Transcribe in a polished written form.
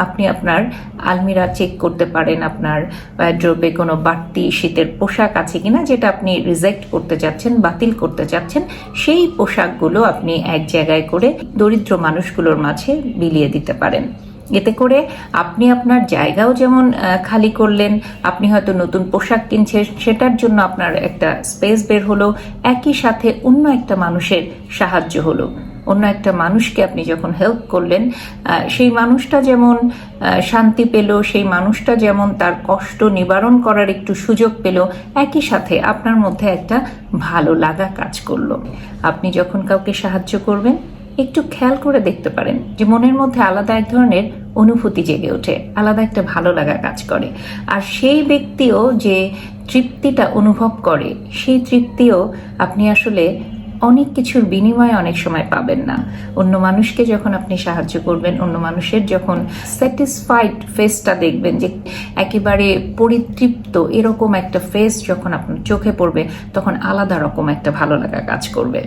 আপনি আপনার আলমিরা চেক করতে পারেন, আপনার ওয়ারড্রোবে কোনো বাড়তি শীতের পোশাক আছে কিনা যেটা আপনি রিজেক্ট করতে চাচ্ছেন, বাতিল করতে চাচ্ছেন। সেই পোশাকগুলো আপনি এক জায়গায় করে দরিদ্র মানুষগুলোর মাঝে বিলিয়ে দিতে পারেন। এতে করে আপনি আপনার জায়গাও যেমন খালি করলেন, আপনি হয়তো নতুন পোশাক কিনছেন, সেটার জন্য আপনার একটা স্পেস বের হলো, একই সাথে অন্য একটা মানুষের সাহায্য হলো। অন্য একটা মানুষকে আপনি যখন হেল্প করলেন, সেই মানুষটা যেমন শান্তি পেল, সেই মানুষটা যেমন তার কষ্ট নিবারণ করার একটু সুযোগ পেল, একই সাথে আপনার মধ্যে একটা ভালো লাগা কাজ করলো। আপনি যখন কাউকে সাহায্য করবেন, একটু খেয়াল করে দেখতে পারেন যে মনের মধ্যে আলাদা এক ধরনের অনুভূতি জেগে ওঠে, আলাদা একটা ভালো লাগা কাজ করে। আর সেই ব্যক্তিও যে তৃপ্তিটা অনুভব করে, সেই তৃপ্তিও আপনি আসলে অনেক কিছুর বিনিময়ে অনেক সময় পাবেন না। অন্য মানুষকে যখন আপনি সাহায্য করবেন, অন্য মানুষের যখন স্যাটিসফাইড ফেসটা দেখবেন, যে একেবারে পরিতৃপ্ত এরকম একটা ফেস যখন আপনার চোখে পড়বে, তখন আলাদা রকম একটা ভালো লাগা কাজ করবে।